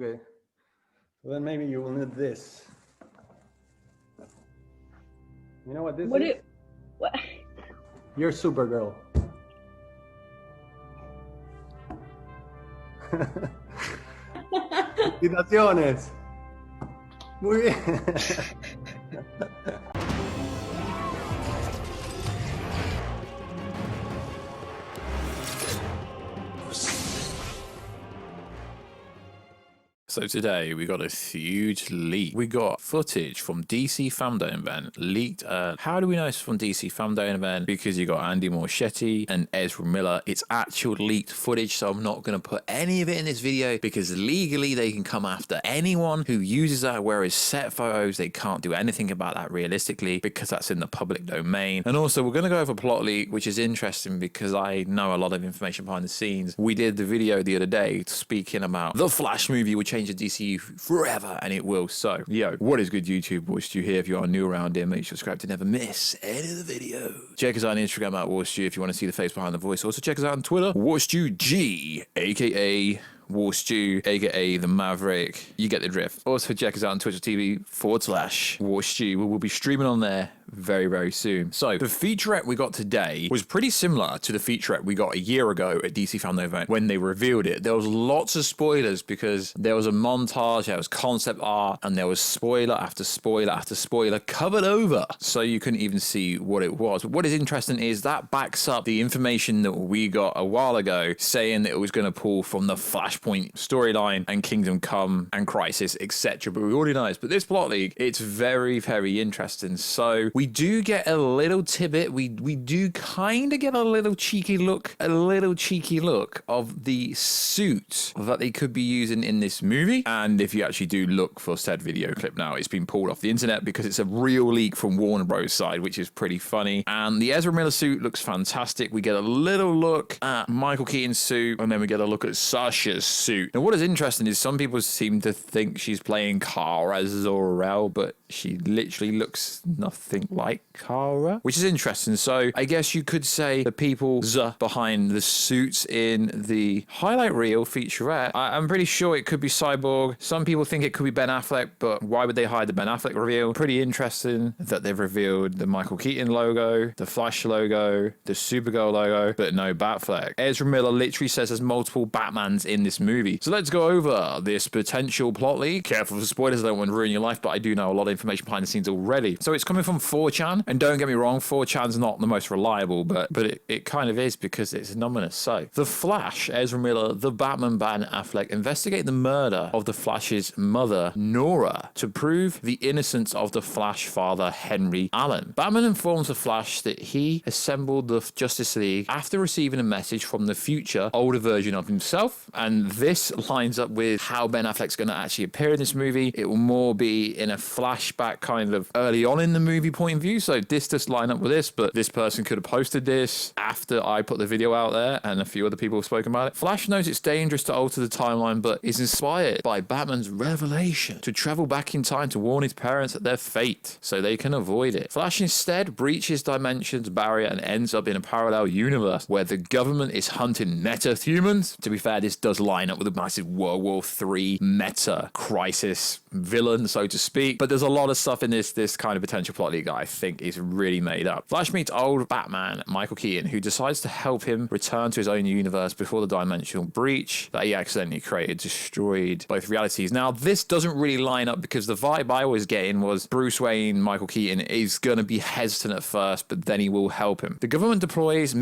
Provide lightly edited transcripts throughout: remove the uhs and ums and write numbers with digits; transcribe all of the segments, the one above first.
Okay. So then maybe you will need this. You know what this is? What? You're Supergirl. Felicitaciones. Muy bien. So today we got a huge leak. We got footage from DC Fandome Event leaked. How do we know it's from DC Fandome Event? Because you got Andy Muschietti and Ezra Miller. It's actual leaked footage, so I'm not going to put any of it in this video because legally they can come after anyone who uses that, whereas set photos, they can't do anything about that realistically because that's in the public domain. And also we're going to go over plot leak, which is interesting because I know a lot of information behind the scenes. We did the video the other day speaking about the Flash movie will change the DCEU forever, and it will. So, yo, what is good, YouTube? Warstu here. If you are new around here, make sure to subscribe to never miss any of the video. Check us out on Instagram at Warstu if you want to see the face behind the voice. Also, check us out on Twitter, WarstuG, aka Warstu, aka the Maverick. You get the drift. Also, check us out on Twitch TV/Warstu. We will be streaming on there very, very soon. So the featurette we got today was pretty similar to the featurette we got a year ago at DC Fandome Event when they revealed it. There was lots of spoilers because there was a montage, there was concept art, and there was spoiler after spoiler after spoiler covered over, so you couldn't even see what it was. But what is interesting is that backs up the information that we got a while ago saying that it was going to pull from the Flashpoint storyline and Kingdom Come and Crisis, etc. But we already know this. But this plot leak, it's very, very interesting. So we do get a little tidbit. We do kind of get a little cheeky look of the suit that they could be using in this movie. And if you actually do look for said video clip now, it's been pulled off the internet because it's a real leak from Warner Bros. Side, which is pretty funny. And the Ezra Miller suit looks fantastic. We get a little look at Michael Keaton's suit, and then we get a look at Sasha's suit. Now, what is interesting is some people seem to think she's playing Kara Zor-El, but she literally looks nothing like Kara, which is interesting. So I guess you could say the people behind the suits in the highlight reel featurette, I'm pretty sure it could be Cyborg. Some people think it could be Ben Affleck, but why would they hide the Ben Affleck reveal? Pretty interesting that they've revealed the Michael Keaton logo, the Flash logo, the Supergirl logo, but no Batfleck. Ezra Miller literally says there's multiple Batmans in this movie. So let's go over this potential plot leak. Careful for spoilers, I don't want to ruin your life, but I do know a lot of information behind the scenes already. So it's coming from 4chan, and don't get me wrong, 4chan's not the most reliable, but it kind of is because it's anonymous. So the Flash, Ezra Miller, the Batman, Ben Affleck investigate the murder of the Flash's mother, Nora, to prove the innocence of the Flash father, Henry Allen. Batman informs the Flash that he assembled the Justice League after receiving a message from the future, older version of himself, and this lines up with how Ben Affleck's going to actually appear in this movie. It will more be in a flashback kind of early on in the movie point of view, so this does line up with this, but this person could have posted this after I put the video out there, and a few other people have spoken about it. Flash knows it's dangerous to alter the timeline, but is inspired by Batman's revelation to travel back in time to warn his parents of their fate so they can avoid it. Flash instead breaches dimensions barrier and ends up in a parallel universe where the government is hunting meta-humans. To be fair, this does line up with a massive World War III meta crisis villain, so to speak, but there's a lot of stuff in this kind of potential plot leak that I think is really made up. Flash meets old Batman, Michael Keaton, who decides to help him return to his own universe before the dimensional breach that he accidentally created destroyed both realities. Now, this doesn't really line up because the vibe I was getting was Bruce Wayne, Michael Keaton, is going to be hesitant at first, but then he will help him. The government deploys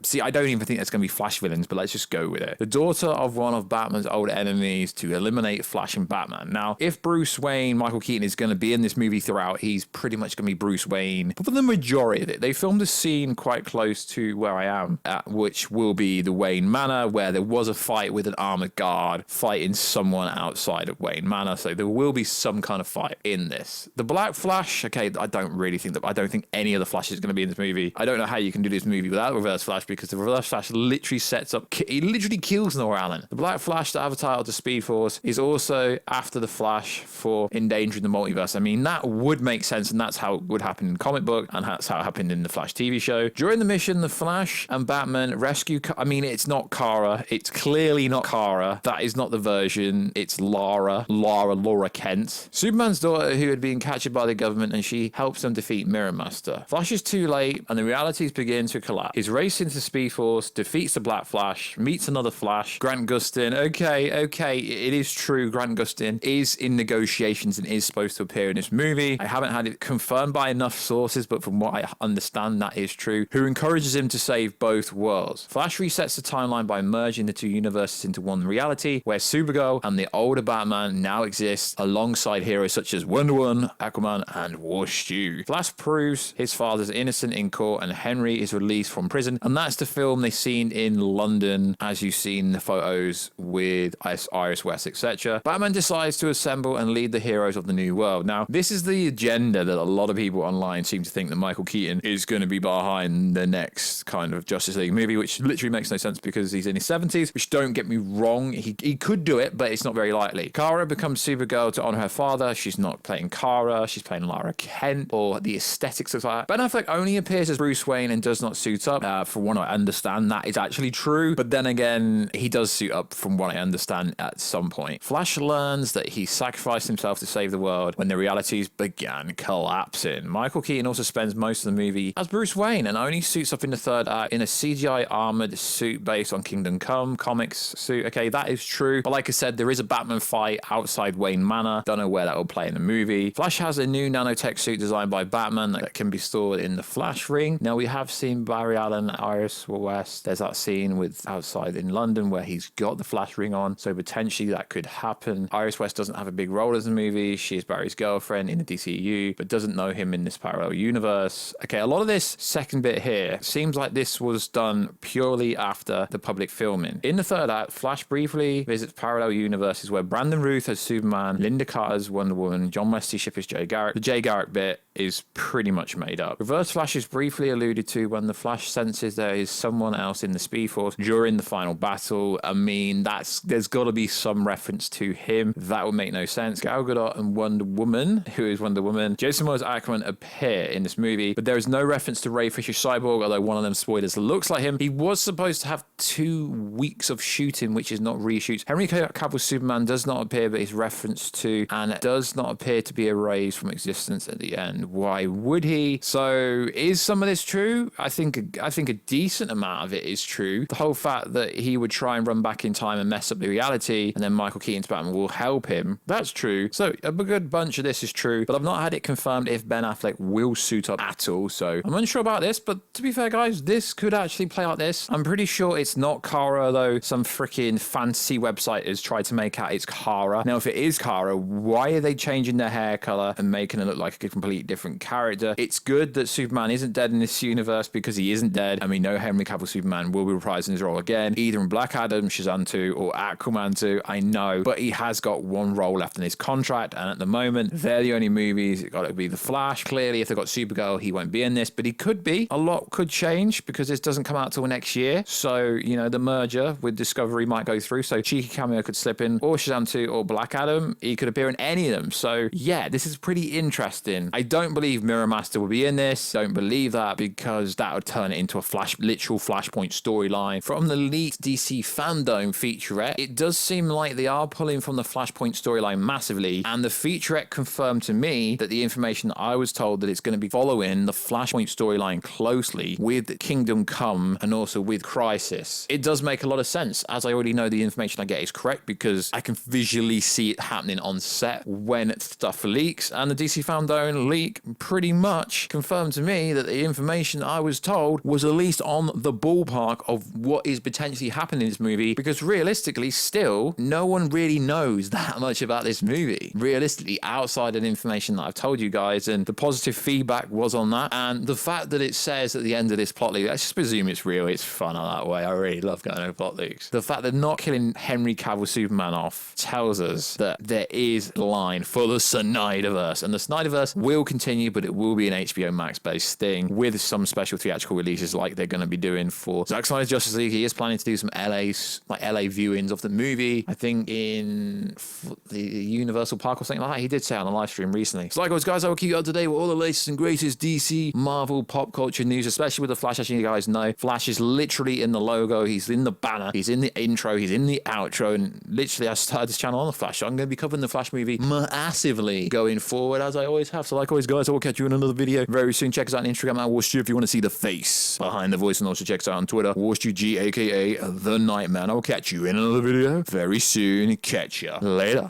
See, I don't even think that's going to be Flash villains, but let's just go with it. The daughter of one of Batman's old enemies to eliminate Flash and Batman. Now, if Bruce Wayne, Michael Keaton, is going to be in this movie throughout, he's pretty much going to be Bruce Wayne. But for the majority of it, they filmed a scene quite close to where I am at, which will be the Wayne Manor, where there was a fight with an armored guard fighting someone outside of Wayne Manor. So there will be some kind of fight in this. The Black Flash, okay, I don't think any of the Flash is going to be in this movie. I don't know how you can do this movie without Reverse Flash, because the Reverse Flash literally sets up, he literally kills Nora Allen. The Black Flash, the avatar of the Speed Force, is also after the Flash for endangering the multiverse. I mean, that would make sense events, and that's how it would happen in the comic book, and that's how it happened in the Flash TV show. During the mission, the Flash and Batman rescue... I mean, it's not Kara. It's clearly not Kara. That is not the version. It's Laura Kent. Superman's daughter, who had been captured by the government, and she helps them defeat Mirror Master. Flash is too late, and the realities begin to collapse. He's raced into Speed Force, defeats the Black Flash, meets another Flash, Grant Gustin. Okay, it is true. Grant Gustin is in negotiations and is supposed to appear in this movie. I haven't had it confirmed by enough sources, but from what I understand, that is true. Who encourages him to save both worlds. Flash resets the timeline by merging the two universes into one reality, where Supergirl and the older Batman now exist alongside heroes such as Wonder Woman, Aquaman, and Warstu. Flash proves his father's innocent in court, and Henry is released from prison, and that's the film they seen in London, as you've seen the photos with Iris West, etc. Batman decides to assemble and lead the heroes of the new world. Now, this is the agenda that a lot of people online seem to think that Michael Keaton is going to be behind the next kind of Justice League movie, which literally makes no sense because he's in his 70s, which, don't get me wrong, he could do it, but it's not very likely. Kara becomes Supergirl to honor her father. She's not playing Kara, she's playing Lara Kent, or the aesthetics of that. Ben Affleck only appears as Bruce Wayne and does not suit up. From what I understand, that is actually true, but then again, he does suit up from what I understand at some point. Flash learns that he sacrificed himself to save the world when the realities began collapsing. Michael Keaton also spends most of the movie as Bruce Wayne and only suits up in the third act in a CGI armored suit based on Kingdom Come comics suit. Okay, that is true, but like I said, there is a Batman fight outside Wayne Manor. Don't know where that will play in the movie. Flash has a new nanotech suit designed by Batman that can be stored in the Flash ring. Now, we have seen Barry Allen, Iris West. There's that scene with outside in London where he's got the Flash ring on, so potentially that could happen. Iris West doesn't have a big role in the movie. She is Barry's girlfriend in the DCEU, but doesn't know him in this parallel universe. Okay, a lot of this second bit here seems like this was done purely after the public filming. In the third act, Flash briefly visits parallel universes where Brandon Routh as Superman, Linda Carter as Wonder Woman, John Wesley Shipp as Jay Garrick. The Jay Garrick bit is pretty much made up. Reverse Flash is briefly alluded to when the Flash senses there is someone else in the Speed Force during the final battle. I mean, there's got to be some reference to him. That would make no sense. Gal Gadot and Wonder Woman, who is Wonder Woman, Jason Momoa's Aquaman, appear in this movie, but there is no reference to Ray Fisher's Cyborg, although one of them spoilers looks like him. He was supposed to have 2 weeks of shooting, which is not reshoots. Henry Cavill's Superman does not appear, but is referenced to, and does not appear to be erased from existence at the end. Why would he? So is some of this true? I think a decent amount of it is true. The whole fact that he would try and run back in time and mess up the reality, and then Michael Keaton's Batman will help him, that's true. So a good bunch of this is true, but I've not had it confirmed if Ben Affleck will suit up at all, so I'm unsure about this. But to be fair, guys, this could actually play like this. I'm pretty sure it's not Kara, though. Some freaking fancy website has tried to make out it's Kara. Now, if it is Kara, why are they changing their hair color and making it look like a completely different character? It's good that Superman isn't dead in this universe, because he isn't dead, and we know Henry Cavill Superman will be reprising his role again, either in Black Adam, Shazam 2, or Aquaman 2. I know, but he has got one role left in his contract, and at the moment, they're the only movies. It's got to be The Flash. Clearly, if they've got Supergirl, he won't be in this, but he could be. A lot could change because this doesn't come out till next year. So, you know, the merger with Discovery might go through. So cheeky cameo could slip in, or Shazam 2 or Black Adam. He could appear in any of them. So yeah, this is pretty interesting. I don't believe Mirror Master will be in this. Don't believe that, because that would turn it into a literal Flashpoint storyline. From the leaked DC Fandome featurette, it does seem like they are pulling from the Flashpoint storyline massively, and the featurette confirmed to me that the information I was told that it's going to be following the Flashpoint storyline closely with Kingdom Come and also with Crisis. It does make a lot of sense, as I already know the information I get is correct, because I can visually see it happening on set when stuff leaks, and the DC Fandome leak pretty much confirmed to me that the information I was told was at least on the ballpark of what is potentially happening in this movie, because realistically still no one really knows that much about this movie realistically outside of the information that I've told you guys, and the positive feedback was on that. And the fact that it says at the end of this plot leak, let's just presume it's real, it's fun that way. I really love going over plot leaks. The fact that not killing Henry Cavill Superman off tells us that there is a line for the SnyderVerse, and the SnyderVerse will continue, but it will be an HBO Max based thing with some special theatrical releases like they're going to be doing for Zack Snyder's Justice League. He is planning to do some LA viewings of the movie, I think in the Universal Park or something like that. He did say on a live stream recently. So like always, guys, guys, I will keep you up to date with all the latest and greatest DC, Marvel, pop culture news, especially with the Flash. As you guys know, Flash is literally in the logo, he's in the banner, he's in the intro, he's in the outro, and literally I started this channel on the Flash, so I'm going to be covering the Flash movie massively going forward, as I always have. So like always, guys, I will catch you in another video very soon. Check us out on Instagram at Warstu if you want to see the face behind the voice, and also check us out on Twitter, WarstuG, aka The Nightman. I will catch you in another video very soon. Catch ya later.